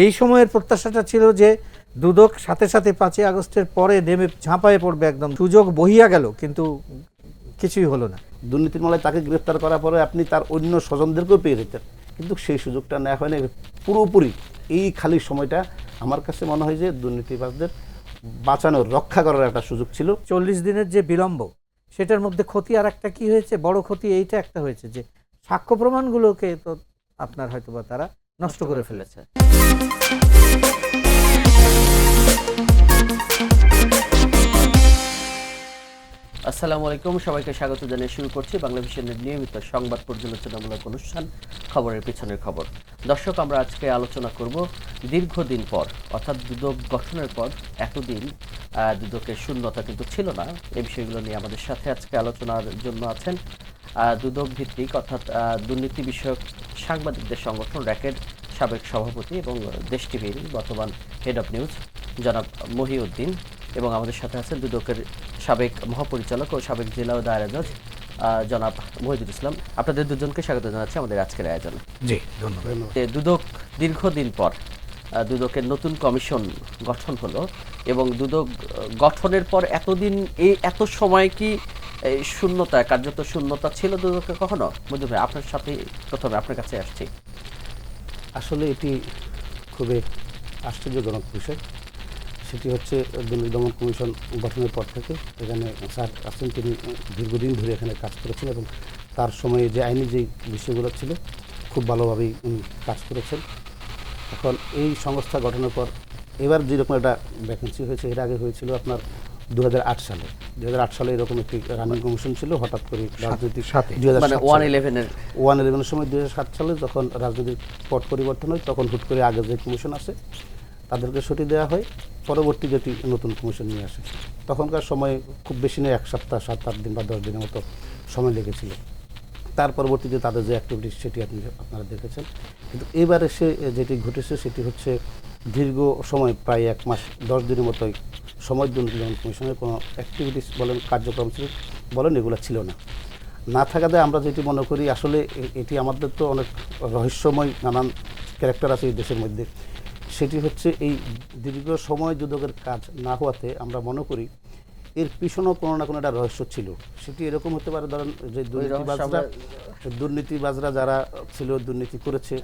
এই সময়ের প্রত্যাশাটা ছিল যে দুদক সাথে সাথে 5ই আগস্টের পরে নেমে ঝাঁপায়ে পড়বে, একদম সুযোগ বহিয়া গেল, কিন্তু কিছুই হলো না। দুর্নীতির মামলায় তাকে গ্রেফতার করার পরে আপনি তার অন্য স্বজনদেরকেও পেয়ে যেতেন, কিন্তু সেই সুযোগটা নেওয়া হয়নি। পুরোপুরি এই খালি সময়টা আমার কাছে মনে হয় যে দুর্নীতিবাজদের বাঁচানোর, রক্ষা করার একটা সুযোগ ছিল। 40 দিনের যে বিলম্ব, সেটার মধ্যে ক্ষতি আর একটা কি হয়েছে, বড় ক্ষতি এইটা একটা হয়েছে যে সাক্ষ্য প্রমাণগুলোকে তো আপনার হয়তোবা তারা নষ্ট করে ফেলেছে। আসসালামু আলাইকুম, সবাইকে স্বাগত জানিয়ে শুরু করছি বাংলা ভিশনের নিয়মিত সংবাদ পর্যালোচনামূলক অনুষ্ঠান খবরের পিছনের খবর। দর্শক, আমরা আজকে আলোচনা করব দীর্ঘদিন পর, অর্থাৎ দুদক গঠনের পর এতদিন দুদকের শূন্যতা কিন্তু ছিল না। এই বিষয়গুলো নিয়ে আমাদের সাথে আজকে আলোচনার জন্য আছেন দুদক ভিত্তিক অর্থাৎ দুর্নীতি বিষয়ক সাংবাদিকদের সংগঠন র্যাকের সাবেক সভাপতি এবং দেশ টিভির বর্তমান হেড অফ নিউজ জনাব মহিউদ্দিন, এবং আমাদের সাথে আছেন দুদকের সাবেক মহাপরিচালক ও সাবেক জেলা ও দায়রা জজ জনাব মহিদুল ইসলাম। আপনাদের দুজনকে স্বাগত জানাচ্ছি আমাদের আজকের আয়োজনে। জি, ধন্যবাদ। দুদক দীর্ঘদিন পর দুদকের নতুন কমিশন গঠন হলো, এবং দুদক গঠনের পর এতদিন এত সময় কি শূন্যতা, কার্যত শূন্যতা ছিল দুদকে কখনো? মহিদুল ভাই, আপনার সাথে প্রথমে আপনার কাছে আসছি। আসলে এটি খুবই আশ্চর্যজনক বিষয়। সেটি হচ্ছে দুর্নীতি দমন কমিশন গঠনের পর থেকে এখানে স্যার আছেন, তিনি দীর্ঘদিন ধরে এখানে কাজ করেছেন এবং তার সময়ে যে আইনি যে বিষয়গুলো ছিল খুব ভালোভাবেই কাজ করেছেন। এখন এই সংস্থা গঠনের পর এবার যেরকম একটা ভ্যাকেন্সি হয়েছে, এর আগে হয়েছিল আপনার 2008 সালে। 2008 সালে এরকম একটি রানিং কমিশন ছিল, হঠাৎ করে রাজনৈতিক 111 সময় 2007 সালে যখন রাজনৈতিক পট পরিবর্তন হয়, তখন হুট করে আগে যে কমিশন আছে তাদেরকে সরিয়ে দেওয়া হয়, পরবর্তী যেটি নতুন কমিশন নিয়ে আসে। তখনকার সময় খুব বেশি নয়, 1 সপ্তাহ 7-8 দিন বা 10 দিনের মতো সময় লেগেছিল। তার পরবর্তীতে তাদের যে অ্যাক্টিভিটিস সেটি আপনারা দেখেছেন। কিন্তু এবার এসে যেটি ঘটেছে সেটি হচ্ছে দীর্ঘ সময়, প্রায় 1 মাস 10 দিনের মতোই সময় দুর্নীতি দমন কমিশনের কোনো অ্যাক্টিভিটিস বলেন, কার্যক্রম বলেন, এগুলো ছিল না থাকাতে আমরা যেটি মনে করি, আসলে এটি আমাদের তো অনেক রহস্যময় নানান ক্যারেক্টার আছে এই দেশের মধ্যে। সেটি হচ্ছে এই দীর্ঘ সময় দুদকের কাজ না হওয়াতে আমরা mone করি এর পিছনেও কোনো না কোনো একটা রহস্য ছিল। সেটি এরকম হতে পারে, ধরেন যে দুর্নীতিবাজরা যারা ছিল, দুর্নীতি করেছে,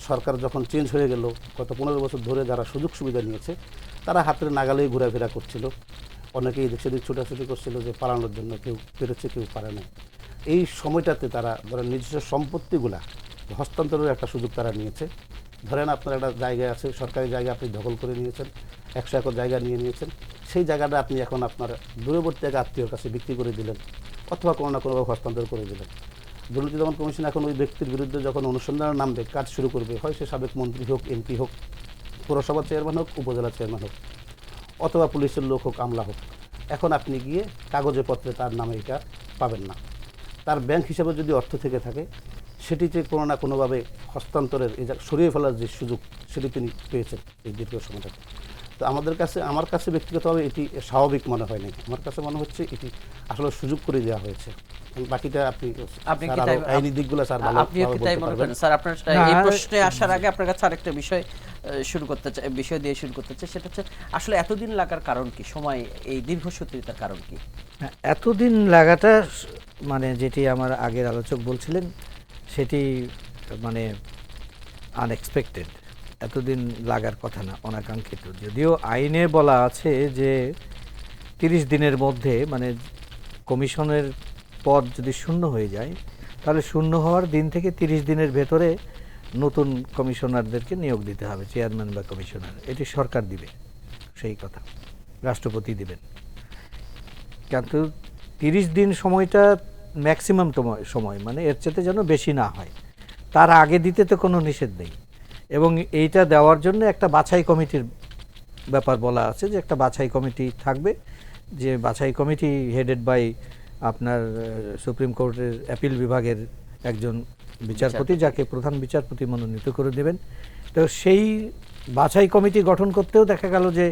সরকার যখন চেঞ্জ হয়ে গেল, গত 15 বছর ধরে যারা সুযোগ সুবিধা নিয়েছে তারা হাতের নাগালেই ঘোরাফেরা করছিল। অনেকেই দেশে ছোটাছুটি করছিল যে পালানোর জন্য, কেউ পেরেছে কেউ পারে না। এই সময়টাতে তারা ধরেন নিজস্ব সম্পত্তিগুলা হস্তান্তরের একটা সুযোগ তারা নিয়েছে। ধরেন আপনার একটা জায়গা আছে, সরকারি জায়গা আপনি দখল করে নিয়েছেন, 100 একর জায়গা নিয়েছেন, সেই জায়গাটা আপনি এখন আপনার দূরবর্তী এক আত্মীয়র কাছে বিক্রি করে দিলেন, অথবা কোনো না কোনোভাবে হস্তান্তর করে দিলেন। দুর্নীতি দমন কমিশন এখন ওই ব্যক্তির বিরুদ্ধে যখন অনুসন্ধানের নামবে, কাজ শুরু করবে, হয় সে সাবেক মন্ত্রী হোক, এমপি হোক, পৌরসভার চেয়ারম্যান হোক, উপজেলা চেয়ারম্যান হোক, অথবা পুলিশের লোক হোক, আমলা হোক, এখন আপনি গিয়ে কাগজে পত্রে তার নামে এটা পাবেন না। তার ব্যাংক হিসাবে যদি অর্থ থেকে থাকে, সেটিতে কোনো না কোনোভাবে হস্তান্তরের সরিয়ে ফেলার যে সুযোগ, সেটি তিনি পেয়েছেন এই দীর্ঘ সময়টাতে। তো আমার কাছে ব্যক্তিগতভাবে এটি স্বাভাবিক মনে হয় নাই। আমার কাছে মনে হচ্ছে এটি আসলে সুযোগ করে দেওয়া হয়েছে। বাকিটা আপনি আইনি দিকগুলো স্যার আপনি কি তাই মনে করেন? স্যার, আপনার এই প্রশ্নে আসার আগে আপনার কাছে আরেকটা বিষয় দিয়ে শুরু করতে চাই, সেটা হচ্ছে আসলে এতদিন লাগার কারণ কি, সময় এই দীর্ঘসূত্রিতার কারণ কি? এতদিন লাগাটা মানে যেটি আমার আগের আলোচক বলছিলেন, সেটি মানে আনএক্সপেক্টেড। এতদিন লাগার কথা না, অনাকাঙ্ক্ষিত। যদিও আইনে বলা আছে যে 30 দিনের মধ্যে, মানে কমিশনের পদ যদি শূন্য হয়ে যায়, তাহলে শূন্য হওয়ার দিন থেকে 30 দিনের ভেতরে নতুন কমিশনারদেরকে নিয়োগ দিতে হবে, চেয়ারম্যান বা কমিশনার। এটি সরকার দিবে, সেই কথা রাষ্ট্রপতি দিবেন। কিন্তু 30 দিন সময়টা ম্যাক্সিমাম সময়, মানে এর চেয়ে যেন বেশি না হয়, তার আগে দিতে তো কোনো নিষেধ নেই। এবং এইটা দেওয়ার জন্য একটা বাছাই কমিটির ব্যাপার বলা আছে, যে একটা বাছাই কমিটি থাকবে, যে বাছাই কমিটি হেডেড বাই আপনার সুপ্রিম কোর্টের অ্যাপিল বিভাগের একজন বিচারপতি, যাকে প্রধান বিচারপতি মনোনীত করে দেবেন। তো সেই বাছাই কমিটি গঠন করতেও দেখা গেল যে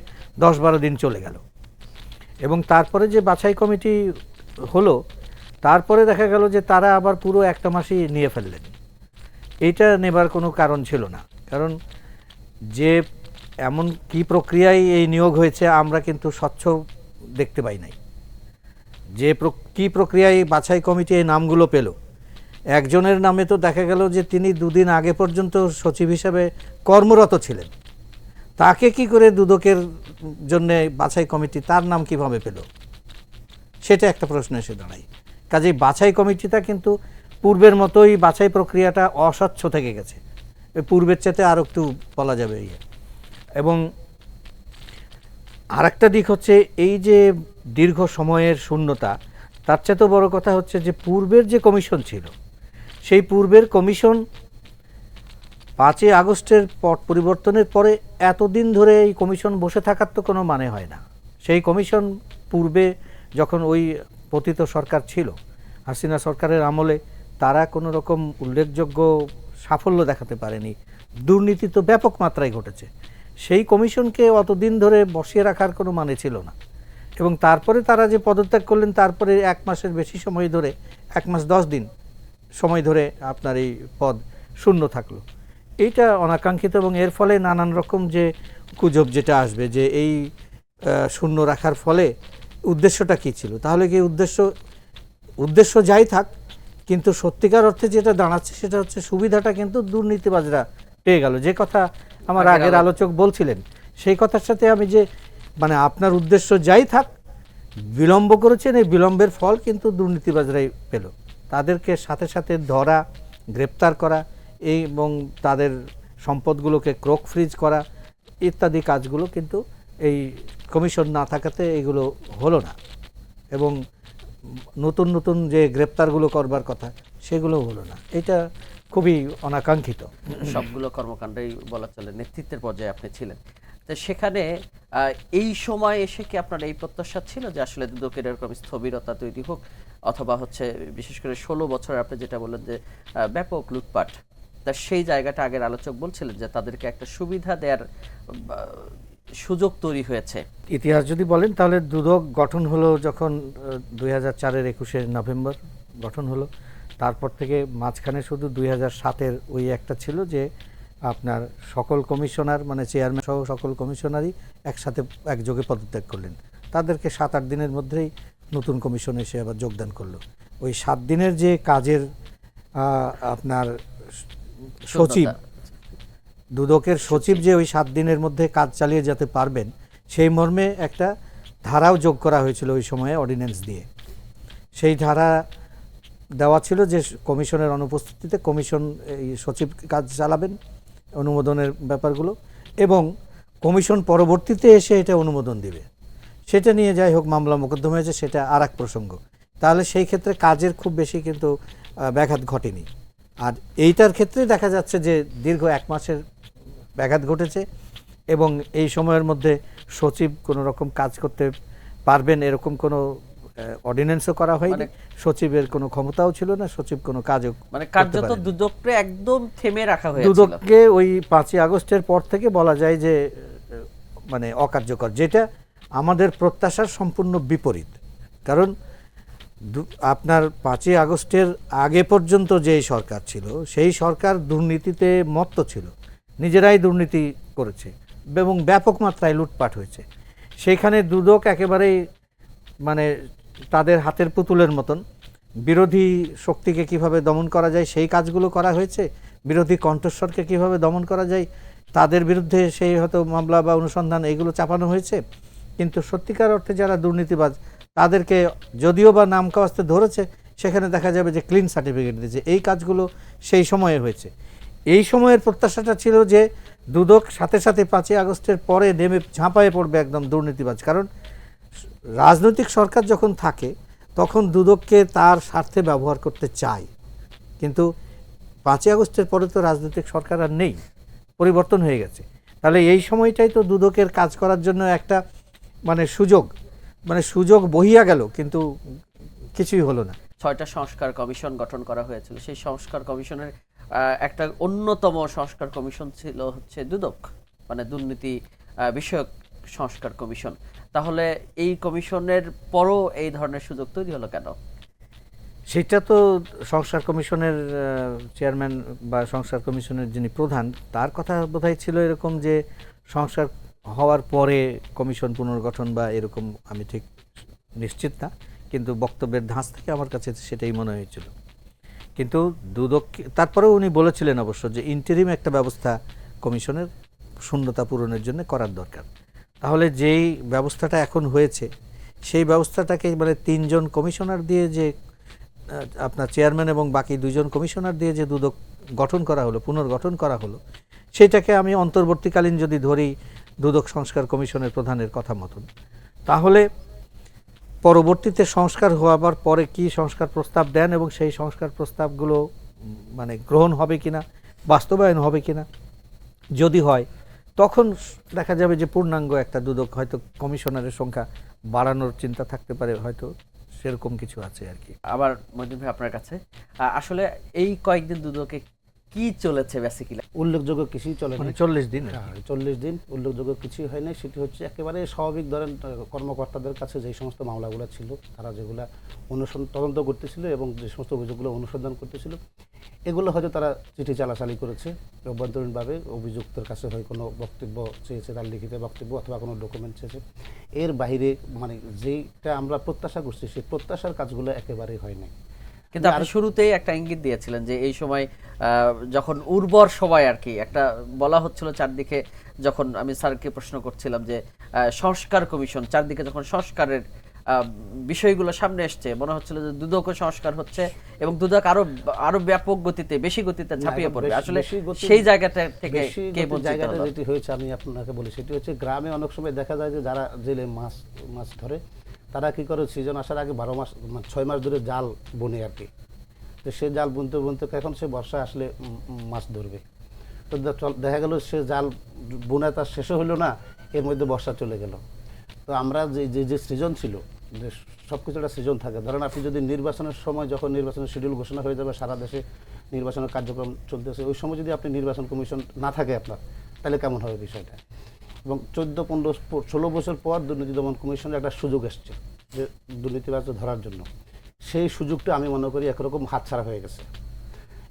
10-12 দিন চলে গেল। এবং তারপরে যে বাছাই কমিটি হলো, তারপরে দেখা গেল যে তারা আবার পুরো একটা মাসই নিয়ে ফেললেন। এইটা নেবার কোনো কারণ ছিল না, কারণ যে এমন কি প্রক্রিয়ায় এই নিয়োগ হয়েছে আমরা কিন্তু স্বচ্ছ দেখতে পাই নাই। যে কি প্রক্রিয়ায় বাছাই কমিটি এই নামগুলো পেল, একজনের নামে তো দেখা গেল যে তিনি দুদিন আগে পর্যন্ত সচিব হিসেবে কর্মরত ছিলেন, তাকে কি করে দুদকের জন্য বাছাই কমিটি তার নাম কিভাবে পেল, সেটা একটা প্রশ্ন এসে দাঁড়ায়। কাজেই বাছাই কমিটিটা কিন্তু পূর্বের মতোই বাছাই প্রক্রিয়াটা অস্বচ্ছ থেকে গেছে, পূর্বের চাইতে আরও একটু বলা যাবে। এবং আরেকটা দিক হচ্ছে এই যে দীর্ঘ সময়ের শূন্যতা, তার চেয়ে তো বড় কথা হচ্ছে যে পূর্বের যে কমিশন ছিল, সেই পূর্বের কমিশন 5ই আগস্টের পট পরিবর্তনের পরে এতদিন ধরে এই কমিশন বসে থাকার তো কোনো মানে হয় না। সেই কমিশন পূর্বে যখন ওই পতিত সরকার ছিল, হাসিনা সরকারের আমলে, তারা কোনো রকম উল্লেখযোগ্য সাফল্য দেখাতে পারেনি, দুর্নীতি তো ব্যাপক মাত্রায় ঘটেছে। সেই কমিশনকে অতদিন ধরে বসিয়ে রাখার কোনো মানে ছিল না। এবং তারপরে তারা যে পদত্যাগ করলেন, তারপরে 1 মাসের বেশি সময় ধরে, 1 মাস 10 দিন সময় ধরে আপনার এই পদ শূন্য থাকলো। এইটা অনাকাঙ্ক্ষিত এবং এর ফলে নানান রকম যে গুজব যেটা আসবে যে এই শূন্য রাখার ফলে উদ্দেশ্যটা কী ছিল, তাহলে কি উদ্দেশ্য যাই থাক, কিন্তু সত্যিকার অর্থে যেটা দাঁড়াচ্ছে সেটা হচ্ছে সুবিধাটা কিন্তু দুর্নীতিবাজরা পেয়ে গেল। যে কথা আমার আগের আলোচক বলছিলেন, সেই কথার সাথে আমি যে মানে আপনার উদ্দেশ্য যাই থাক, বিলম্ব করেছেন, এই বিলম্বের ফল কিন্তু দুর্নীতিবাজরাই পেল। তাদেরকে সাথে সাথে ধরা, গ্রেপ্তার করা এবং তাদের সম্পদগুলোকে ক্রোক ফ্রিজ করা ইত্যাদি কাজগুলো কিন্তু এই কমিশন না থাকাতে এগুলো হলো না। এবং নতুন নতুন যে গ্রেপ্তারগুলো করবার কথা সেগুলো হলো না। এটা খুবই অনাকাঙ্ক্ষিত। সবগুলো কর্মকাণ্ডই বলা চলে নেতৃত্বের পর্যায়ে আপনি ছিলেন, তো সেখানে এই সময় এসে কি আপনার এই প্রত্যাশা ছিল যে আসলে দুদকের এরকম স্থবিরতা তৈরি হোক, অথবা হচ্ছে বিশেষ করে 16 বছর আপনি যেটা বললেন যে ব্যাপক লুটপাট, তা সেই জায়গাটা আগের আলোচক বলছিলেন যে তাদেরকে একটা সুবিধা দেওয়ার সুযোগ তৈরি হয়েছে। ইতিহাস যদি বলেন তাহলে দুদক গঠন হলো যখন 2004-এর 21শে নভেম্বর গঠন হলো। তারপর থেকে মাঝখানে শুধু 2007-এর ওই একটা ছিল যে আপনার সকল কমিশনার মানে চেয়ারম্যান সহ সকল কমিশনারই একসাথে একযোগে পদত্যাগ করলেন। তাদেরকে 7-8 দিনের মধ্যেই নতুন কমিশন এসে আবার যোগদান করলো। ওই 7 দিনের যে কাজের আপনার সচিব, দুদকের সচিব যে ওই 7 দিনের মধ্যে কাজ চালিয়ে যেতে পারবেন সেই মর্মে একটা ধারাও যোগ করা হয়েছিল ওই সময়ে অর্ডিন্যান্স দিয়ে। সেই ধারা দেওয়া ছিল যে কমিশনের অনুপস্থিতিতে কমিশন এই সচিব কাজ চালাবেন, অনুমোদনের ব্যাপারগুলো, এবং কমিশন পরবর্তীতে এসে এটা অনুমোদন দিবে। সেটা নিয়ে যাই হোক মামলা মোকদ্দমা হয়েছে, সেটা আর এক প্রসঙ্গ। তাহলে সেই ক্ষেত্রে কাজের খুব বেশি কিন্তু ব্যাঘাত ঘটেনি। আর এইটার ক্ষেত্রে দেখা যাচ্ছে যে দীর্ঘ 1 মাসের ব্যাঘাত ঘটেছে এবং এই সময়ের মধ্যে সচিব কোনো রকম কাজ করতে পারবেন এরকম কোনো অর্ডিন্যান্সও করা হয়নি। সচিবের কোনো ক্ষমতাও ছিল না, সচিব কোনো কাজও মানে কার্যত দুদককে একদম থেমে রাখা হয়েছিল। দুদককে ওই 5ই আগস্টের পর থেকে বলা যায় যে মানে অকার্যকর, যেটা আমাদের প্রত্যাশার সম্পূর্ণ বিপরীত। কারণ আপনার 5ই আগস্টের আগে পর্যন্ত যেই সরকার ছিল সেই সরকার দুর্নীতিতে মত্ত ছিল, নিজেরাই দুর্নীতি করেছে এবং ব্যাপক মাত্রায় লুটপাট হয়েছে। সেইখানে দুদক একেবারেই মানে তাদের হাতের পুতুলের মতন বিরোধী শক্তিকে কিভাবে দমন করা যায় সেই কাজগুলো করা হয়েছে, বিরোধী কণ্ঠস্বরকে কিভাবে দমন করা যায় তাদের বিরুদ্ধে সেই হয়তো মামলা বা অনুসন্ধান এগুলো চাপানো হয়েছে। কিন্তু সত্যিকার অর্থে যারা দুর্নীতিবাজ তাদেরকে যদিও বা নাম কাওয়াস্তে ধরেছে, সেখানে দেখা যাবে যে ক্লিন সার্টিফিকেট দিয়েছে। এই কাজগুলো সেই সময়ে হয়েছে। এই সময়ের প্রত্যাশাটা ছিল যে দুদক সাথে সাথে 5ই আগস্টের পরে নেমে ঝাঁপায়ে পড়বে একদম দুর্নীতিবাজ। কারণ রাজনৈতিক সরকার যখন থাকে তখন দুদককে তার স্বার্থে ব্যবহার করতে চায়, কিন্তু 5ই আগস্টের পরে তো রাজনৈতিক সরকার আর নেই, পরিবর্তন হয়ে গেছে। তাহলে এই সময়টাই তো দুদকের কাজ করার জন্য একটা সুযোগ বহিয়া গেল, কিন্তু কিছুই হলো না। 6টা সংস্কার কমিশন গঠন করা হয়েছিল, সেই সংস্কার কমিশনের একটা অন্যতম সংস্কার কমিশন ছিল হচ্ছে দুদক, মানে দুর্নীতি বিষয়ক সংস্কার কমিশন। তাহলে এই কমিশনের পরও এই ধরনের সুযোগ তৈরি হলো কেন? সেটা তো সংস্কার কমিশনের চেয়ারম্যান বা সংস্কার কমিশনের যিনি প্রধান, তার কথা বোধহয় ছিল এরকম যে সংস্কার হওয়ার পরে কমিশন পুনর্গঠন বা এরকম, আমি ঠিক নিশ্চিত না, কিন্তু বক্তব্যের ধাঁচ থেকে আমার কাছে সেটাই মনে হয়েছিল। কিন্তু দুদক, তারপরেও উনি বলেছিলেন অবশ্য যে ইন্টারিম একটা ব্যবস্থা কমিশনের শূন্যতা পূরণের জন্য করার দরকার। তাহলে যেই ব্যবস্থাটা এখন হয়েছে সেই ব্যবস্থাটাকে মানে 3 জন কমিশনার দিয়ে যে আপনার চেয়ারম্যান এবং বাকি 2 জন কমিশনার দিয়ে যে দুদক গঠন করা হলো, পুনর্গঠন করা হলো, সেটাকে আমি অন্তর্বর্তীকালীন যদি ধরি দুদক সংস্কার কমিশনের প্রধানের কথা মতন, তাহলে পরবর্তীতে সংস্কার হওয়ার পরে কি সংস্কার প্রস্তাব দেন এবং সেই সংস্কার প্রস্তাবগুলো মানে গ্রহণ হবে কিনা, বাস্তবায়ন হবে কিনা, যদি হয় তখন দেখা যাবে যে পূর্ণাঙ্গ একটা দুদক, হয়তো কমিশনারের সংখ্যা বাড়ানোর চিন্তা থাকতে পারে, হয়তো সেরকম কিছু আছে আর কি। আবার মহিউদ্দিন ভাই আপনার কাছে, আসলে এই কয়েকদিন দুদকে কি চলেছে বেসিক্যালি? উল্লেখযোগ্য কিছুই চলে না, মানে 40 দিন আর কি। হ্যাঁ, 40 দিন উল্লেখযোগ্য কিছুই হয় না। সেটি হচ্ছে একেবারে স্বাভাবিক, ধরেন কর্মকর্তাদের কাছে যেই সমস্ত মামলাগুলো ছিল, তারা যেগুলো তদন্ত করতেছিল এবং যে সমস্ত অভিযোগগুলো অনুসন্ধান করতেছিল, এগুলো হয়তো তারা চিঠি চালাচালি করেছে অভ্যন্তরীণভাবে, অভিযুক্তের কাছে হয় কোনো বক্তব্য চেয়েছে, তার লিখিত বক্তব্য অথবা কোনো ডকুমেন্ট চেয়েছে। এর বাইরে মানে যেটা আমরা প্রত্যাশা করছি সেই প্রত্যাশার কাজগুলো একেবারেই হয় নাই। কিন্তু আপনি শুরুতেই একটা ইঙ্গিত দিয়েছিলেন যে এই সময় যখন উর্বর সময় আর কি, একটা বলা হচ্ছিল চারদিকে, যখন আমি স্যারকে প্রশ্ন করছিলাম যে সংস্কার কমিশন, চারদিকে যখন সংস্কারের বিষয়গুলো সামনে এসছে, মনে হচ্ছিল যে দুদকও সংস্কার হচ্ছে এবং দুদক আরো ব্যাপক গতিতে, বেশি গতিতে ঝাঁপিয়ে পড়বে। আসলে সেই জায়গাটা থেকে কে বলছে? জায়গাটা যেটি হয়েছে আমি আপনাকে বলি, সেটি হচ্ছে গ্রামে অনেক সময় দেখা যায় যে যারা জেলে মাছ ধরে, তারা কি করে সিজন আসার আগে 12 মাস 6 মাস ধরে জাল বুনে আর কি। তো সে জাল বুনতে বুনতে এখন সে বর্ষা আসলে মাছ ধরবে, তো দেখা গেল সে জাল বুনা তার শেষও হলো না, এর মধ্যে বর্ষা চলে গেল। তো আমরা যে সৃজন ছিল, যে সব কিছু একটা সৃজন থাকে, ধরেন আপনি যদি নির্বাচনের সময়, যখন নির্বাচনের শিডিউল ঘোষণা হয়ে যাবে, সারা দেশে নির্বাচনের কার্যক্রম চলতেছে, ওই সময় যদি আপনি নির্বাচন কমিশন না থাকে আপনার, তাহলে কেমন হবে বিষয়টা? এবং 14, 15, 16 বছর পর দুর্নীতি দমন কমিশনের একটা সুযোগ এসছে যে দুর্নীতিবাজদের ধরার জন্য। সেই সুযোগটা আমি মনে করি একরকম হাতছাড়া হয়ে গেছে।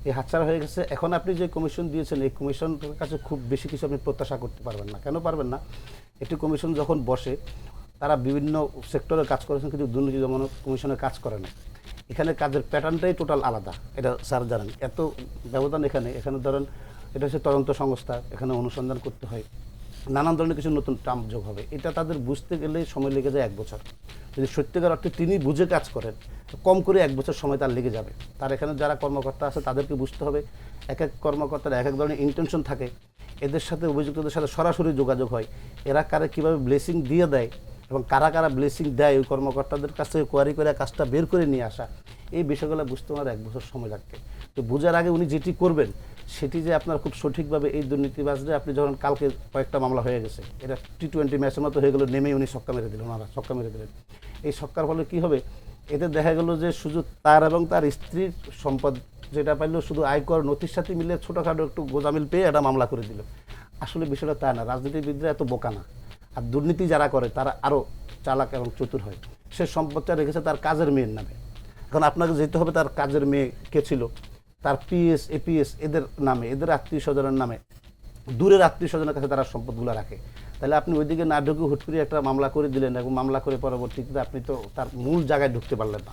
এই হাতছাড়া হয়ে গেছে। এখন আপনি যে কমিশন দিয়েছেন, এই কমিশনের কাছে খুব বেশি কিছু আপনি প্রত্যাশা করতে পারবেন না। কেন পারবেন না? একটি কমিশন যখন বসে, তারা বিভিন্ন সেক্টরে কাজ করেছেন, কিন্তু দুর্নীতি দমন কমিশনের কাজ করে না। এখানে কাজের প্যাটার্নটাই টোটাল আলাদা, এটা স্যার জানেন। এত ব্যবধান এখানে ধরেন এটা হচ্ছে তদন্ত সংস্থা, এখানে অনুসন্ধান করতে হয়, নানান ধরনের কিছু নতুন টার্ম যোগ হবে। এটা তাদের বুঝতে গেলে সময় লেগে যায় 1 বছর। যদি সত্যিকার অর্থে তিনি বুঝে কাজ করেন, কম করে 1 বছর সময় তার লেগে যাবে। তার এখানে যারা কর্মকর্তা আছে তাদেরকে বুঝতে হবে, এক এক কর্মকর্তার এক এক ধরনের ইন্টেনশন থাকে, এদের সাথে অভিযুক্তদের সাথে সরাসরি যোগাযোগ হয়, এরা কারা কীভাবে ব্লেসিং দিয়ে দেয় এবং কারা কারা ব্লেসিং দেয়, ওই কর্মকর্তাদের কাছ থেকে কোয়ারি করে কাজটা বের করে নিয়ে আসা, এই বিষয়গুলো বুঝতে আমার 1 বছর সময় লাগবে। তো বোঝার আগে উনি যেটি করবেন সেটি যে আপনার খুব সঠিকভাবে এই দুর্নীতিবাজরা, আপনি যখন কালকে কয়েকটা মামলা হয়ে গেছে, এটা T20 ম্যাচের মতো হয়ে গেলো, নেমেই উনি ছক্কা মেরে দিলেন, ওনারা ছক্কা মেরে দিলেন। এই ছক্কার ফলে কী হবে? এতে দেখা গেল যে শুধু তার এবং তার স্ত্রীর সম্পদ যেটা পাইলো, শুধু আয়কর নথির সাথে মিলে ছোটোখাটো একটু গোজামিল পেয়ে এটা মামলা করে দিল। আসলে বিষয়টা তা না, রাজনীতিবিদরা এত বোকা না, আর দুর্নীতি যারা করে তারা আরও চালাক এবং চতুর হয়। সে সম্পদটা রেখেছে তার কাজের মেয়ের নামে। এখন আপনাকে যেতে হবে তার কাজের মেয়ে কে ছিল, তার পিএস, এপিএস এদের নামে, এদের আত্মীয় স্বজনের নামে, দূরের আত্মীয় স্বজনের কাছে তারা সম্পদগুলো রাখে। তাহলে আপনি ওইদিকে না ঢুকে হুট করে একটা মামলা করে দিলেন, এবং মামলা করে পরবর্তীতে আপনি তো তার মূল জায়গায় ঢুকতে পারলেন না।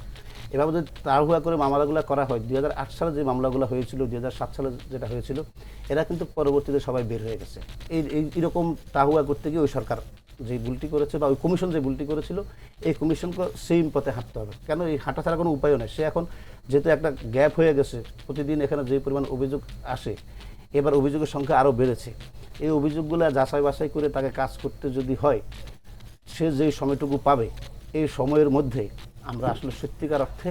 এভাবে যদি তাড়াহুড়া করে মামলাগুলো করা হয়, 2008 সালে যে মামলাগুলো হয়েছিল, 2007 সালে যেটা হয়েছিল, এরা কিন্তু পরবর্তীতে সবাই বের হয়ে গেছে। এইরকম তাড়াহুড়া করতে গিয়ে ওই সরকার যে ভুলটি করেছে, বা ওই কমিশন যে ভুলটি করেছিল, এই কমিশনকে সেম পথে হাঁটতে হবে। কেন? এই হাঁটা ছাড়া কোনো উপায়ও নেই। সে এখন যেহেতু একটা গ্যাপ হয়ে গেছে, প্রতিদিন এখানে যে পরিমাণ অভিযোগ আসে, এবার অভিযোগের সংখ্যা আরও বেড়েছে। এই অভিযোগগুলো যাচাই বাছাই করে তাকে কাজ করতে যদি হয়, সে যেই সময়টুকু পাবে, এই সময়ের মধ্যে আমরা আসলে সত্যিকার অর্থে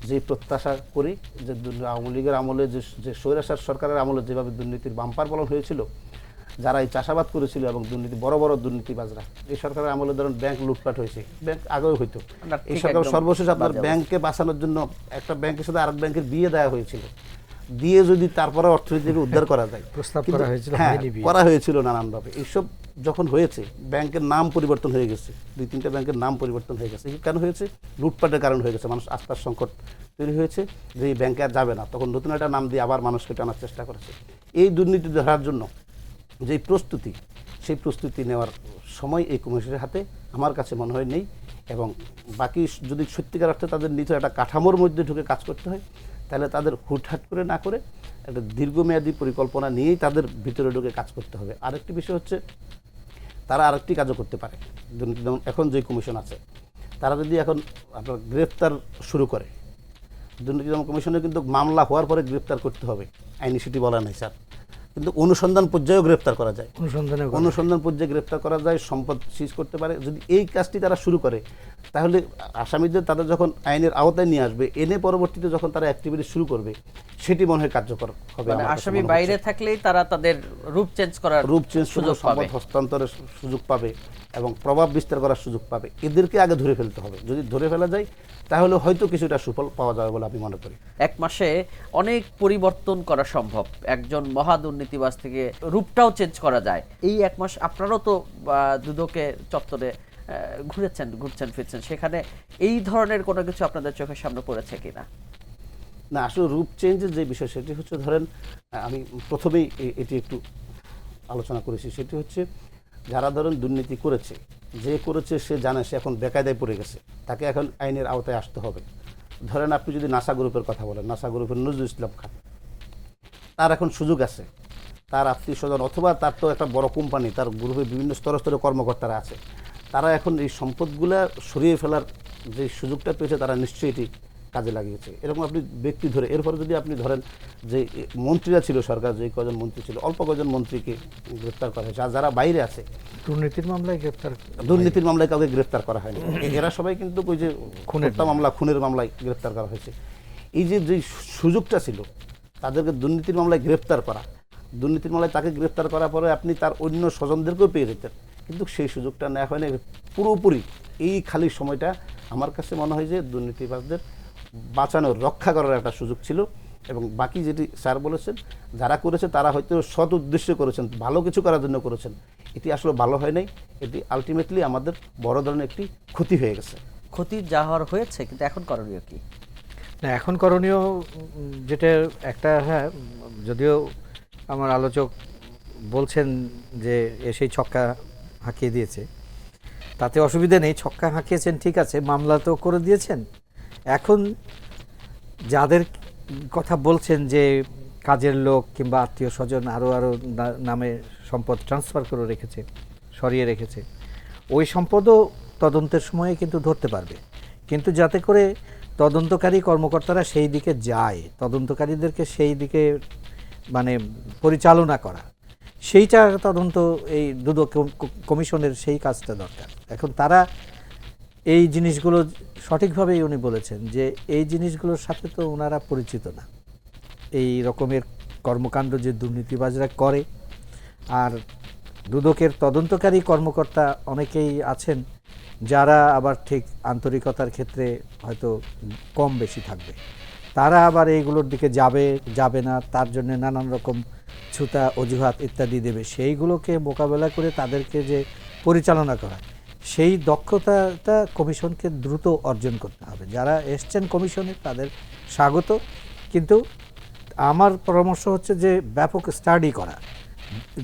যে প্রত্যাশা করি যে আওয়ামী লীগের আমলে, যে স্বৈরাচার সরকারের আমলে যেভাবে দুর্নীতির বাম্পার ফলন হয়েছিল, যারা এই চাষাবাদ করেছিল এবং দুর্নীতি, বড় বড় দুর্নীতিবাজরা, এই সরকারের আমলে ধরেন ব্যাংক লুটপাট হয়েছে, ব্যাংক আগেও হইতো, এই সরকার সর্বশেষ আপনার ব্যাংককে বাঁচানোর জন্য একটা ব্যাংকের সাথে আরেক ব্যাংকের বিয়ে দেওয়া হয়েছিল, দিয়ে যদি তারপরে অর্থনীতিকে উদ্ধার করা যায়, প্রস্তাব কিন্তু করা হয়েছিল, হ্যাঁ, হয়নি বিয়ে। করা হয়েছিল নানানভাবে। এইসব যখন হয়েছে, ব্যাংকের নাম পরিবর্তন হয়ে গেছে, 2-3টা ব্যাংকের নাম পরিবর্তন হয়ে গেছে। কেন হয়েছে? লুটপাটের কারণ হয়ে গেছে, মানুষ আস্থার সংকট তৈরি হয়েছে যে এই ব্যাংকে আর যাবে না, তখন নতুন একটা নাম দিয়ে আবার মানুষকে টানার চেষ্টা করেছে। এই দুর্নীতি ধরার জন্য যেই প্রস্তুতি, সেই প্রস্তুতি নেওয়ার সময় এই কমিশনের হাতে আমার কাছে মনে হয় নেই। এবং বাকি যদি সত্যিকার অর্থে তাদের নিতে একটা কাঠামোর মধ্যে ঢুকে কাজ করতে হয়, তাহলে তাদের হুটহাট করে না করে একটা দীর্ঘমেয়াদী পরিকল্পনা নিয়েই তাদের ভিতরে ঢুকে কাজ করতে হবে। আরেকটি বিষয় হচ্ছে, তারা আরেকটি কাজও করতে পারে। যেমন এখন যে কমিশন আছে, তারা যদি এখন আপনার গ্রেফতার শুরু করে, দুর্নীতি দমন কমিশনে কিন্তু মামলা হওয়ার পরে গ্রেফতার করতে হবে, আইনি সেটি বলা নাই স্যার, কিন্তু অনুসন্ধান পর্যায়েও গ্রেফতার করা যায়। অনুসন্ধান পর্যায়ে গ্রেফতার করা যায়, সম্পদ সিজ করতে পারে। যদি এই কাজটি তারা শুরু করে, তাহলে আসামিদের তাদের যখন আইনের আওতায় নিয়ে আসবে, এনে পরবর্তীতে যখন তারা অ্যাক্টিভিটি শুরু করবে, সেটি মনে হয় কার্যকর হবে। মানে আসামি বাইরে থাকলেই তারা তাদের রূপ চেঞ্জ করার সুযোগ, সম্পদ হস্তান্তরের সুযোগ পাবে এবং প্রভাব বিস্তার করার সুযোগ পাবে। এদেরকে আগে ধরে ফেলতে হবে। যদি ধরে ফেলা যায়, তাহলে হয়তো কিছুটা সুফল পাওয়া যাবে বলে আমি মনে করি। এক মাসে অনেক পরিবর্তন করা সম্ভব, একজন মহা দুর্নীতিবাজ থেকে রূপটাও চেঞ্জ করা যায়। এই এক মাস আপনারাও তো দুদকে চত্বরে ঘুরছেন ফিরছেন, সেখানে এই ধরনের কোনো কিছু আপনাদের চোখের সামনে পড়েছে কিনা? না, আসলে রূপ চেঞ্জের যে বিষয়, সেটি হচ্ছে, ধরেন আমি প্রথমেই এটি একটু আলোচনা করেছি, সেটি হচ্ছে যারা ধরেন দুর্নীতি করেছে, যে করেছে সে জানে সে এখন বেকায়দায় পড়ে গেছে, তাকে এখন আইনের আওতায় আসতে হবে। ধরেন আপনি যদি নাসা গ্রুপের কথা বলেন, নাসা গ্রুপের নজরুল ইসলাম খান, তার এখন সুযোগ আছে, তার আত্মীয় স্বজন অথবা তার তো একটা বড় কোম্পানি, তার গ্রুপে বিভিন্ন স্তরে স্তরে কর্মকর্তারা আছে, তারা এখন এই সম্পদগুলা সরিয়ে ফেলার যে সুযোগটা পেয়েছে, তারা নিশ্চয়ই এটি কাজে লাগিয়েছে। এরকম আপনি ব্যক্তি ধরে, এরপরে যদি আপনি ধরেন যে মন্ত্রীরা ছিল, সরকার যে কজন মন্ত্রী ছিল, অল্প কজন মন্ত্রীকে গ্রেফতার করা হয়েছে। আর যারা বাইরে আছে, দুর্নীতির মামলায় কাউকে গ্রেফতার করা হয়নি। এরা সবাই কিন্তু ওই যে খুনের মামলায় গ্রেফতার করা হয়েছে। এই যে সুযোগটা ছিল তাদেরকে দুর্নীতির মামলায় গ্রেফতার করা, দুর্নীতির মামলায় তাকে গ্রেফতার করার পরে আপনি তার অন্য স্বজনদেরকেও পেয়ে যেতেন, কিন্তু সেই সুযোগটা নেওয়া হয়নি। পুরোপুরি এই খালি সময়টা আমার কাছে মনে হয় যে দুর্নীতিবাজদের বাঁচানোর, রক্ষা করার একটা সুযোগ ছিল। এবং বাকি যেটি স্যার বলেছেন, যারা করেছে তারা হয়তো সৎ উদ্দেশ্যে করেছেন, ভালো কিছু করার জন্য করেছেন, এটি আসলে ভালো হয় নাই। এটি আলটিমেটলি আমাদের বড় ধরনের একটি ক্ষতি হয়ে গেছে। ক্ষতি যা হওয়ার হয়েছে, কিন্তু এখন করণীয় কি? না, এখন করণীয় যেটা একটা, হ্যাঁ, যদিও আমার আলোচক বলছেন যে এসেই ছক্কা হাঁকিয়ে দিয়েছে, তাতে অসুবিধা নেই। ছক্কা হাঁকিয়েছেন, ঠিক আছে, মামলা তো করে দিয়েছেন। এখন যাদের কথা বলছেন যে কাজের লোক কিংবা আত্মীয় স্বজন আরও নামে সম্পদ ট্রান্সফার করে রেখেছে, সরিয়ে রেখেছে, ওই সম্পদও তদন্তের সময়ে কিন্তু ধরতে পারবে। কিন্তু যাতে করে তদন্তকারী কর্মকর্তারা সেই দিকে যায়, তদন্তকারীদেরকে সেই দিকে মানে পরিচালনা করা, সেইটা তদন্ত এই দুদক কমিশনের সেই কাজটা দরকার। এখন তারা এই জিনিসগুলো সঠিকভাবেই উনি বলেছেন যে এই জিনিসগুলোর সাথে তো ওনারা পরিচিত না, এই রকমের কর্মকাণ্ড যে দুর্নীতিবাজরা করে। আর দুদকের তদন্তকারী কর্মকর্তা অনেকেই আছেন যারা আবার ঠিক আন্তরিকতার ক্ষেত্রে হয়তো কম বেশি থাকবে, তারা আবার এইগুলোর দিকে যাবে না, তার জন্য নানান রকম ছুতা অজুহাত ইত্যাদি দেবে। সেইগুলোকে মোকাবেলা করে তাদেরকে যে পরিচালনা করা, সেই দক্ষতাটা কমিশনকে দ্রুত অর্জন করতে হবে। যারা এসছেন কমিশনে তাদের স্বাগত, কিন্তু আমার পরামর্শ হচ্ছে যে ব্যাপক স্টাডি করা,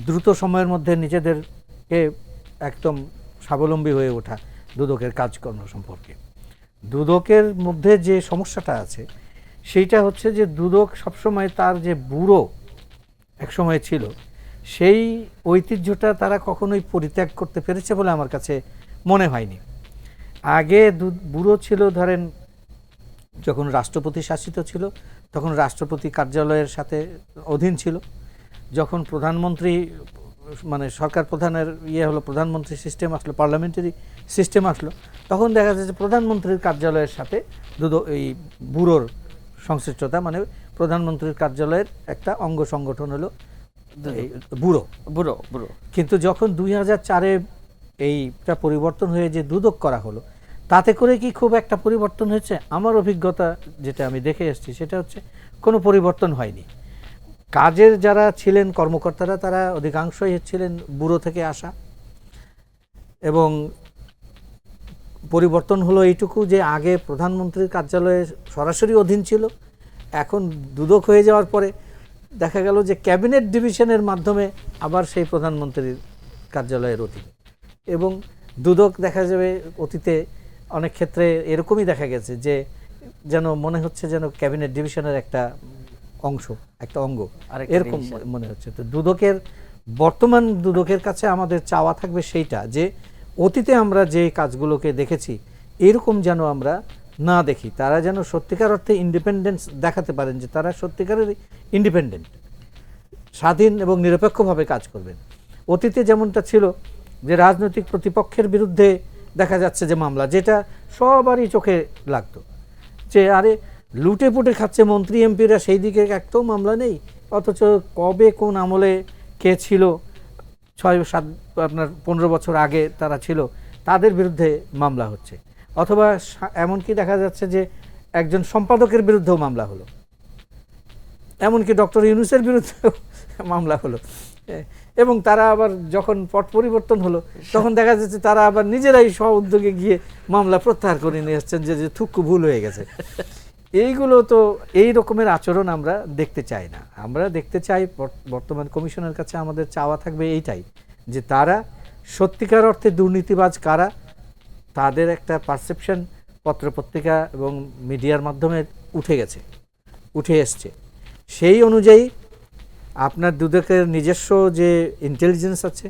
দ্রুত সময়ের মধ্যে নিজেদেরকে একদম স্বাবলম্বী হয়ে ওঠা দুদকের কাজকর্ম সম্পর্কে। দুদকের মধ্যে যে সমস্যাটা আছে সেইটা হচ্ছে যে দুদক সবসময় তার যে ব্যুরো একসময় ছিল, সেই ঐতিহ্যটা তারা কখনোই পরিত্যাগ করতে পেরেছে বলে আমার কাছে মনে হয়নি। আগে ব্যুরো ছিল, ধরেন যখন রাষ্ট্রপতি শাসিত ছিল তখন রাষ্ট্রপতি কার্যালয়ের সাথে অধীন ছিল। যখন প্রধানমন্ত্রী মানে সরকার প্রধানের হলো, প্রধানমন্ত্রী সিস্টেম আসলো, পার্লামেন্টারি সিস্টেম আসলো, তখন দেখা যাচ্ছে প্রধানমন্ত্রীর কার্যালয়ের সাথে এই ব্যুরোর সংশ্লিষ্টতা, মানে প্রধানমন্ত্রীর কার্যালয়ের একটা অঙ্গ সংগঠন হলো ব্যুরো। কিন্তু যখন 2004-এ এইটা পরিবর্তন হয়ে যে দুদক করা হলো, তাতে করে কি খুব একটা পরিবর্তন হয়েছে? আমার অভিজ্ঞতা যেটা আমি দেখে এসেছি সেটা হচ্ছে কোনো পরিবর্তন হয়নি। কাজের যারা ছিলেন কর্মকর্তারা তারা অধিকাংশই ছিলেন ব্যুরো থেকে আসা, এবং পরিবর্তন হলো এইটুকু যে আগে প্রধানমন্ত্রীর কার্যালয়ে সরাসরি অধীন ছিল, এখন দুদক হয়ে যাওয়ার পরে দেখা গেল যে ক্যাবিনেট ডিভিশনের মাধ্যমে আবার সেই প্রধানমন্ত্রীর কার্যালয়ের অধীন। এবং দুদক দেখা যাবে অতীতে অনেক ক্ষেত্রে এরকমই দেখা গেছে যে যেন মনে হচ্ছে যেন ক্যাবিনেট ডিভিশনের একটা অংশ, একটা অঙ্গ, আরেকটা এরকম division। মনে হচ্ছে। তো দুদকের বর্তমান দুদকের কাছে আমাদের চাওয়া থাকবে সেইটা যে অতীতে আমরা যে কাজগুলোকে দেখেছি এরকম যেন আমরা না দেখি, তারা যেন সত্যিকার অর্থে ইন্ডিপেন্ডেন্স দেখাতে পারেন যে তারা সত্যিকারের ইন্ডিপেন্ডেন্ট, স্বাধীন এবং নিরপেক্ষভাবে কাজ করবেন। অতীতে যেমনটা ছিল যে রাজনৈতিক প্রতিপক্ষের বিরুদ্ধে দেখা যাচ্ছে যে মামলা, যেটা সবারই চোখে লাগতো যে আরে লুটে পুটে খাচ্ছে মন্ত্রী এমপিরা, সেই দিকে একটাও মামলা নেই, অথচ কবে কোন আমলে কে ছিল, 6-7 আপনার 15 বছর আগে তারা ছিল, তাদের বিরুদ্ধে মামলা হচ্ছে। অথবা এমনকি দেখা যাচ্ছে যে একজন সম্পাদকের বিরুদ্ধেও মামলা হলো, এমনকি ডক্টর ইউনূসের বিরুদ্ধেও মামলা হলো। এবং তারা আবার যখন পট পরিবর্তন হলো তখন দেখা যাচ্ছে তারা আবার নিজেরাই স্ব উদ্যোগে গিয়ে মামলা প্রত্যাহার করে নিয়ে আসছেন যে থুক্কু ভুল হয়ে গেছে। এইগুলো তো, এই রকমের আচরণ আমরা দেখতে চাই না। আমরা দেখতে চাই বর্তমান কমিশনের কাছে আমাদের চাওয়া থাকবে এইটাই যে তারা সত্যিকার অর্থে দুর্নীতিবাজ কারা, তাদের একটা পারসেপশন পত্রপত্রিকা এবং মিডিয়ার মাধ্যমে উঠে এসছে। সেই অনুযায়ী আপনার দুদকের নিজস্ব যে ইন্টেলিজেন্স আছে,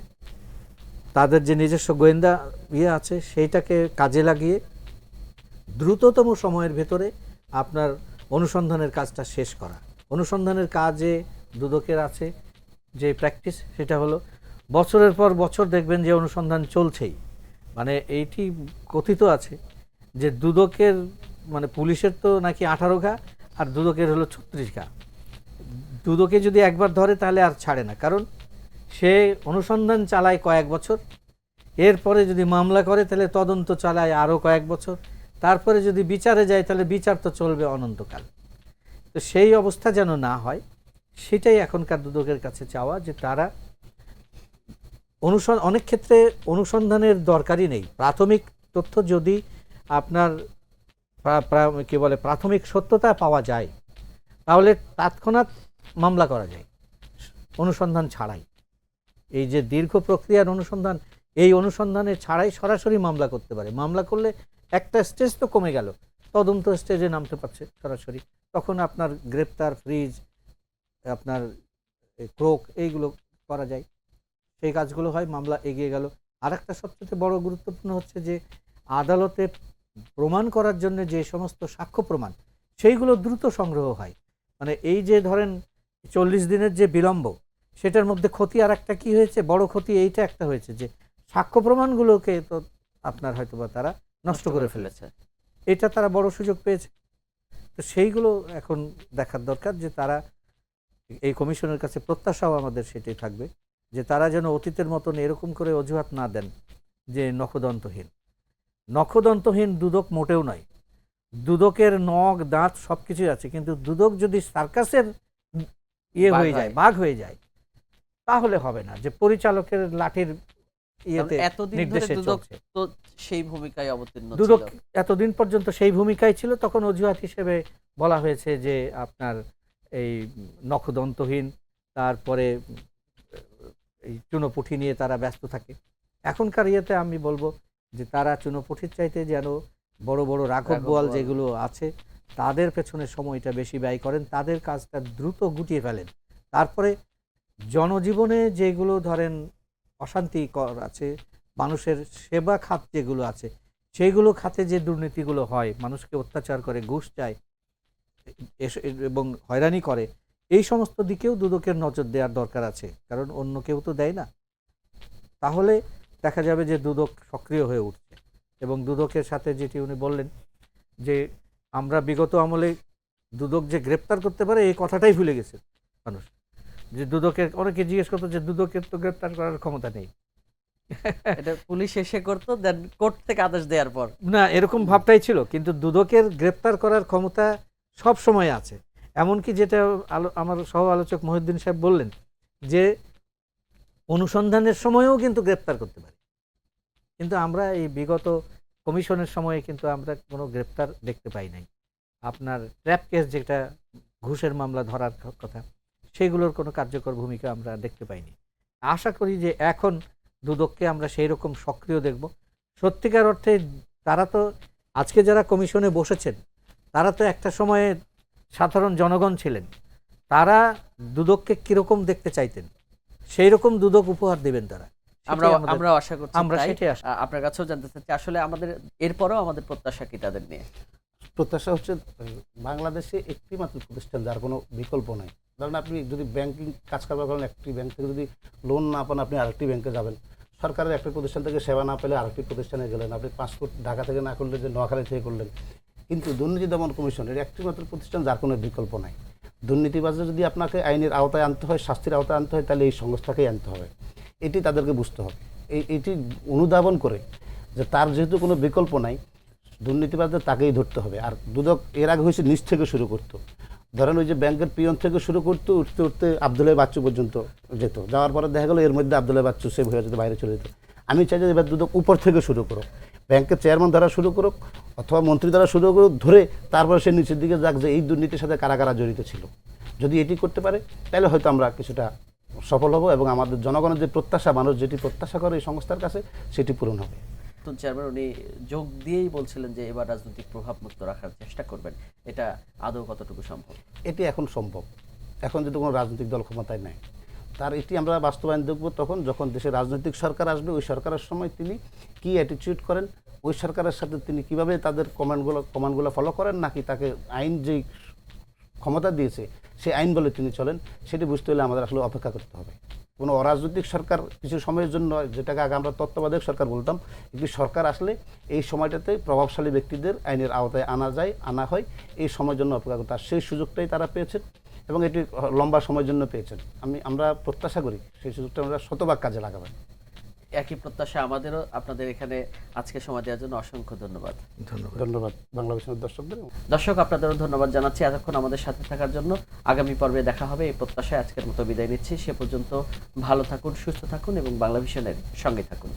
তাদের যে নিজস্ব গোয়েন্দা আছে, সেইটাকে কাজে লাগিয়ে দ্রুততম সময়ের ভেতরে আপনার অনুসন্ধানের কাজটা শেষ করা। অনুসন্ধানের কাজে দুদকের আছে যে প্র্যাকটিস, সেটা হলো বছরের পর বছর দেখবেন যে অনুসন্ধান চলছেই। মানে এইটি কথিত আছে যে দুদকের মানে পুলিশের তো নাকি 18 ঘা আর দুদকের হলো 36 ঘা। দুদকে যদি একবার ধরে তাহলে আর ছাড়ে না, কারণ সে অনুসন্ধান চালায় কয়েক বছর, এরপরে যদি মামলা করে তাহলে তদন্ত চালায় আরও কয়েক বছর, তারপরে যদি বিচারে যায় তাহলে বিচার তো চলবে অনন্তকাল। তো সেই অবস্থা যেন না হয়, সেটাই এখনকার দুদকের কাছে চাওয়া, যে তারা অনেক ক্ষেত্রে অনুসন্ধানের দরকারই নেই। প্রাথমিক তথ্য যদি আপনার কি বলে প্রাথমিক সত্যতা পাওয়া যায় তাহলে তৎক্ষণাৎ মামলা করা যায় অনুসন্ধান ছাড়াই। এই যে দীর্ঘ প্রক্রিয়ার অনুসন্ধান, এই অনুসন্ধানে ছাড়াই সরাসরি মামলা করতে পারে। মামলা করলে একটা স্টেজ তো কমে গেল, তদন্ত স্টেজে নামতে পারছে সরাসরি, তখন আপনার গ্রেপ্তার, ফ্রিজ, আপনার ক্রোক, এইগুলো করা যায়, সেই কাজগুলো হয়, মামলা এগিয়ে গেল। আর একটা সবচেয়ে বড় গুরুত্বপূর্ণ হচ্ছে যে আদালতে প্রমাণ করার জন্য যে সমস্ত সাক্ষ্য প্রমাণ, সেইগুলো দ্রুত সংগ্রহ হয়। মানে এই যে ধরেন 40 দিনের যে বিলম্ব, সেটার মধ্যে ক্ষতি আর একটা কি হয়েছে, বড় ক্ষতি এইটা একটা হয়েছে যে সাক্ষ্য প্রমাণগুলোকে তো আপনার হয়তোবা তারা নষ্ট করে ফেলেছে, এটা তারা বড় সুযোগ পেয়েছে। তো সেইগুলো এখন দেখার দরকার যে তারা, এই কমিশনের কাছে প্রত্যাশাও আমাদের সেটাই থাকবে যে তারা যেন অতীতের মতন এরকম করে অজুহাত না দেন যে নখদন্তহীন দুদক মোটেও নয়। দুদকের নখ দাঁত সবকিছুই আছে, কিন্তু দুদক যদি সার্কাসের হয়ে যায়, বাঘ হয়ে যায়, তাহলে হবে না যে পরিচালকের লাঠির নির্দেশে চলছে। তো সেই ভূমিকায় অবতীর্ণ ছিল দুদক এতদিন পর্যন্ত সেই ভূমিকায় ছিল, তখন অজুহাত হিসেবে বলা হয়েছে যে আপনার এই নখদন্তহীন, তারপরে এই চুনোপুঁঠি নিয়ে তারা ব্যস্ত থাকে। এখনকার ইয়েতে আমি বলবো যে তারা চুনোপুঁঠির চাইতে যেন বড় বড় রাঘব বোয়াল যেগুলো আছে তাদের পেছনে সময়টা বেশি ব্যয় করেন, তাদের কাজটা দ্রুত গুটিয়ে ফেলেন। তারপরে জনজীবনে যেগুলো ধরেন অশান্তিকর আছে, মানুষের সেবা খাত যেগুলো আছে, সেইগুলো খাতে যে দুর্নীতিগুলো হয়, মানুষকে অত্যাচার করে, ঘুষ চায় এবং হয়রানি করে, এই সমস্ত দিকেও দুদকের নজর দেওয়ার দরকার আছে, কারণ অন্য কেউ তো দেয় না। তাহলে দেখা যাবে যে দুদক সক্রিয় হয়ে উঠছে। এবং দুদকের সাথে যেটি উনি বললেন যে আমরা বিগত আমলে দুদক যে গ্রেপ্তার করতে পারে, এই কথাটাই ভুলে গেছে মানুষ। যে দুদকের, অনেকে জিজ্ঞেস করতো যে দুদকের তো গ্রেপ্তার করার ক্ষমতা নেই, এটা পুলিশ এসে করতো, দেন কোর্ট থেকে আদেশ দেওয়ার পর না, এরকম ভাবটাই ছিল। কিন্তু দুদকের গ্রেপ্তার করার ক্ষমতা সব সময় আছে, এমনকি যেটা আমার সহ আলোচক মহিউদ্দিন সাহেব বললেন যে অনুসন্ধানের সময়েও কিন্তু গ্রেপ্তার করতে পারে, কিন্তু আমরা এই বিগত কমিশনের সময়ে কিন্তু আমরা কোনো গ্রেপ্তার দেখতে পাই নাই। আপনার ট্র্যাপ কেস যেটা ঘুষের মামলা ধরার কথা, সেগুলোর কোনো কার্যকর ভূমিকা আমরা দেখতে পাইনি। আশা করি যে এখন দুদককে আমরা সেই রকম সক্রিয় দেখব। সত্যিকার অর্থে তারা তো আজকে যারা কমিশনে বসেছেন তারা তো একটা সময়ে সাধারণ জনগণ ছিলেন, তারা দুদককে কিরকম দেখতে চাইতেন সেই রকম দুদক উপহার দেবেন তারা। আমরা আশা করছি, আমরা তাই। সেটাই আশা আপনার কাছেও জানতে চাচ্ছি আসলে আমাদের এরপরেও আমাদের প্রত্যাশা কি তাদের নিয়ে? প্রত্যাশা হচ্ছে বাংলাদেশে একটি মাত্র প্রতিষ্ঠান যার কোনো বিকল্প নাই। ধরেন আপনি যদি ব্যাংকিং কাজ কারবার করেন, একটি ব্যাংক থেকে যদি লোন না পান আপনি আরেকটি ব্যাংকে যাবেন, সরকারের একটা প্রতিষ্ঠান থেকে সেবা না পেলে আরেকটি প্রতিষ্ঠানে গেলেন, আপনি পাসপোর্ট ঢাকা থেকে না করলে যে নোয়াখালী থেকে করলেন। কিন্তু দুর্নীতি দমন কমিশনের একটি মাত্র প্রতিষ্ঠান যার কোনো বিকল্প নাই। দুর্নীতিবাজে যদি আপনাকে আইনের আওতায় আনতে হয়, শাস্তির আওতায় আনতে হয়, তাহলে এই সংস্থাকেই আনতে হবে। এটি তাদেরকে বুঝতে হবে, এটি অনুধাবন করে যে তার যেহেতু কোনো বিকল্প নাই, দুর্নীতিবাজদের তাকেই ধরতে হবে। আর দুদক এর আগে হয়েছে নিচ থেকে শুরু করতো। ধরেন ওই যে ব্যাংকের পিয়ন থেকে শুরু করতো, উঠতে উঠতে আবদুল্লাহ বাচ্চু পর্যন্ত যেত, যাওয়ার পরে দেখা গেলো এর মধ্যে আবদুল্লাহ বাচ্চু সেভ হয়ে যেত, বাইরে চলে যেত। আমি চাই যে এবার দুদক উপর থেকে শুরু করুক, ব্যাংকের চেয়ারম্যান দ্বারা শুরু করুক অথবা মন্ত্রী দ্বারা শুরু করুক, ধরে তারপরে সে নিচের দিকে যাক যে এই দুর্নীতির সাথে কারা কারা জড়িত ছিল। যদি এটি করতে পারে তাহলে হয়তো আমরা কিছুটা সফল হব এবং আমাদের জনগণের যে প্রত্যাশা, মানুষ যেটি প্রত্যাশা করে এই সংস্থার কাছে, সেটি পূরণ হবে। চেয়ারম্যান উনি যোগ দিয়েই বলছিলেন যে এবার রাজনৈতিক প্রভাব মুক্ত রাখার চেষ্টা করবেন, এটা আদৌ কতটুকু সম্ভব? এটি এখন সম্ভব, এখন যদি কোনো রাজনৈতিক দল ক্ষমতায় নেয়। তার এটি আমরা বাস্তবায়ন দেখব তখন যখন দেশে রাজনৈতিক সরকার আসবে। ওই সরকারের সময় তিনি কি অ্যাটিটিউড করেন, ওই সরকারের সাথে তিনি কিভাবে তাদের কমান্ডগুলো ফলো করেন, নাকি তাকে আইন যেই ক্ষমতা দিয়েছে সেই আইন বলে তিনি চলেন, সেটি বুঝতে হলে আমাদের আসলে অপেক্ষা করতে হবে। কোনো অরাজনৈতিক সরকার কিছু সময়ের জন্য, যেটাকে আগে আমরা তত্ত্বাবধায়ক সরকার বলতাম, একটি সরকার আসলে এই সময়টাতে প্রভাবশালী ব্যক্তিদের আইনের আওতায় আনা হয়, এই সময়ের জন্য অপেক্ষা করতে। আর সেই সুযোগটাই তারা পেয়েছেন এবং এটি লম্বা সময়ের জন্য পেয়েছেন। আমরা প্রত্যাশা করি সেই সুযোগটা আমরা শতভাগ কাজে লাগাবেন। একই প্রত্যাশা আমাদেরও। আপনাদের এখানে আজকে সময় দেওয়ার জন্য অসংখ্য ধন্যবাদ। ধন্যবাদ বাংলাদেশের দর্শকদের। দর্শক, আপনাদেরও ধন্যবাদ জানাচ্ছি এতক্ষণ আমাদের সাথে থাকার জন্য। আগামী পর্বে দেখা হবে এই প্রত্যাশায় আজকের মতো বিদায় নিচ্ছি। সে পর্যন্ত ভালো থাকুন, সুস্থ থাকুন এবং বাংলা ভিশনের সঙ্গে থাকুন।